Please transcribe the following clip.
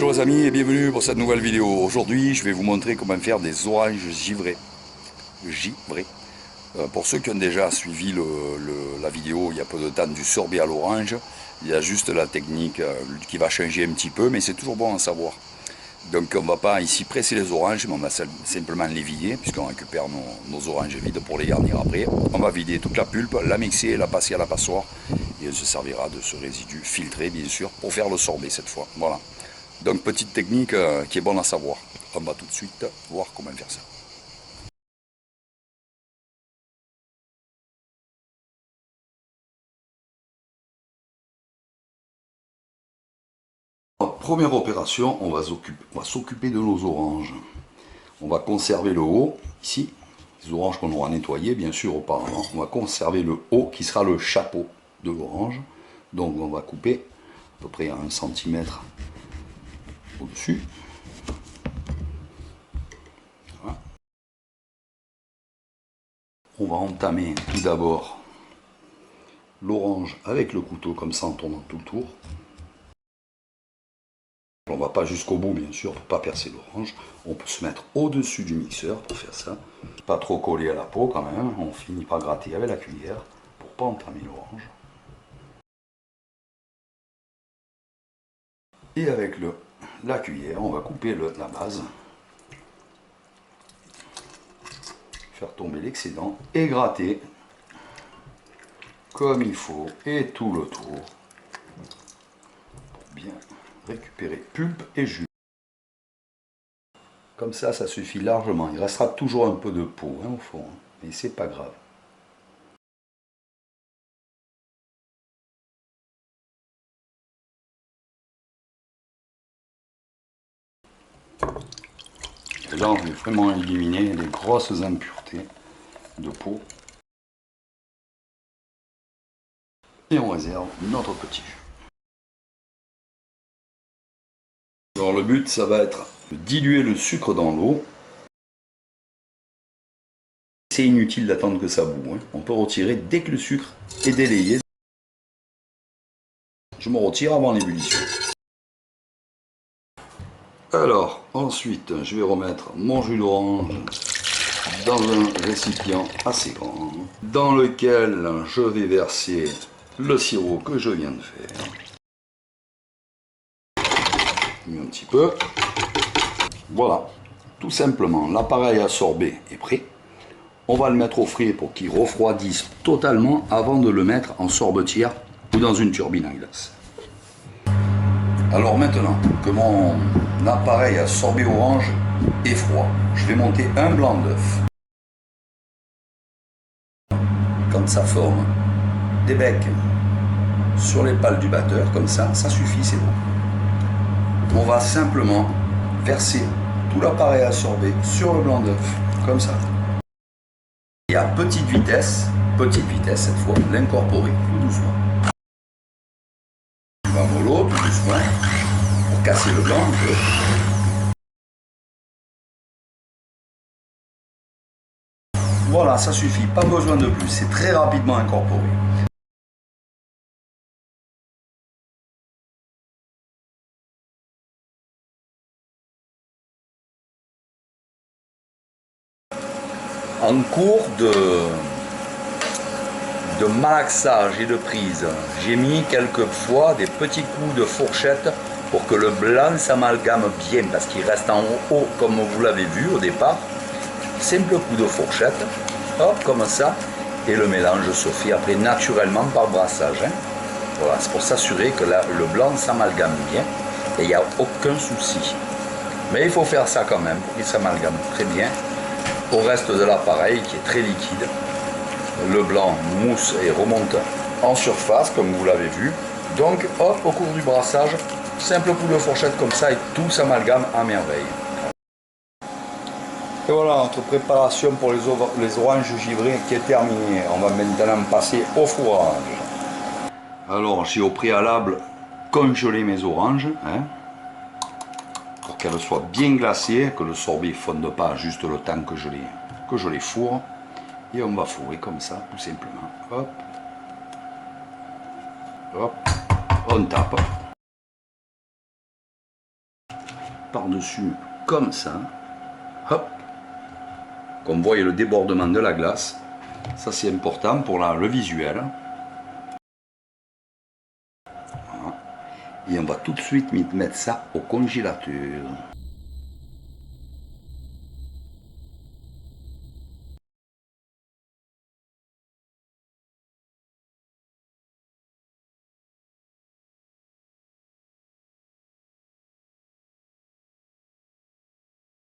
Bonjour les amis et bienvenue pour cette nouvelle vidéo. Aujourd'hui je vais vous montrer comment faire des oranges givrés. Pour ceux qui ont déjà suivi la vidéo il y a peu de temps du sorbet à l'orange, il y a juste la technique qui va changer un petit peu, mais c'est toujours bon à savoir. Donc on ne va pas ici presser les oranges, mais on va simplement les vider, puisqu'on récupère nos oranges vides pour les garnir après. On va vider toute la pulpe, la mixer, la passer à la passoire, et on se servira de ce résidu filtré bien sûr, pour faire le sorbet cette fois. Voilà. Donc petite technique qui est bonne à savoir. On va tout de suite voir comment faire ça. Première opération, on va s'occuper de nos oranges. On va conserver le haut, ici, les oranges qu'on aura nettoyées bien sûr auparavant. On va conserver le haut qui sera le chapeau de l'orange. Donc on va couper à peu près à 1 cm au-dessus. Voilà. On va entamer tout d'abord l'orange avec le couteau comme ça en tournant tout le tour. On ne va pas jusqu'au bout bien sûr pour ne pas percer l'orange. On peut se mettre au-dessus du mixeur pour faire ça. Pas trop collé à la peau quand même. On finit par gratter avec la cuillère pour ne pas entamer l'orange. Et avec la cuillère, on va couper la base. Faire tomber l'excédent et gratter comme il faut et tout le tour pour bien récupérer pulpe et jus. Comme ça suffit largement. Il restera toujours un peu de peau au fond, mais c'est pas grave. Et là, on va vraiment éliminer les grosses impuretés de peau. Et on réserve notre petit jus. Alors le but, ça va être de diluer le sucre dans l'eau. C'est inutile d'attendre que ça boue. On peut retirer dès que le sucre est délayé. Je me retire avant l'ébullition. Alors, ensuite, je vais remettre mon jus d'orange dans un récipient assez grand, dans lequel je vais verser le sirop que je viens de faire. Un petit peu. Voilà, tout simplement, l'appareil à sorber est prêt. On va le mettre au frais pour qu'il refroidisse totalement avant de le mettre en sorbetière ou dans une turbine à glace. Alors maintenant que mon appareil à sorber orange est froid, je vais monter un blanc d'œuf. Quand ça forme des becs sur les pales du batteur, comme ça suffit, c'est bon. On va simplement verser tout l'appareil à sorber sur le blanc d'œuf, comme ça. Et à petite vitesse cette fois, l'incorporer tout doucement. On va mollo, tout doucement, pour casser le blanc un peu. Voilà, ça suffit, pas besoin de plus, c'est très rapidement incorporé. En cours de malaxage et de prise, j'ai mis quelquefois des petits coups de fourchette pour que le blanc s'amalgame bien, parce qu'il reste en haut comme vous l'avez vu au départ. Simple coup de fourchette, hop, comme ça, et le mélange se fait après naturellement par brassage. Voilà, c'est pour s'assurer que le blanc s'amalgame bien, et il n'y a aucun souci. Mais il faut faire ça quand même, pour qu'il s'amalgame très bien au reste de l'appareil qui est très liquide. Le blanc mousse et remonte en surface comme vous l'avez vu. Donc hop, au cours du brassage, simple coup de fourchette comme ça et tout s'amalgame à merveille. Et voilà, notre préparation pour les oranges givrées qui est terminée. On va maintenant passer au fourrage. Alors j'ai au préalable congelé mes oranges, pour qu'elles soient bien glacées, que le sorbet ne fonde pas juste le temps que je les fourre. Et on va fourrer comme ça, tout simplement. Hop. Hop. On tape. par-dessus comme ça. Hop. Qu'on voit le débordement de la glace. Ça c'est important pour le visuel. Voilà. Et on va tout de suite mettre ça au congélateur.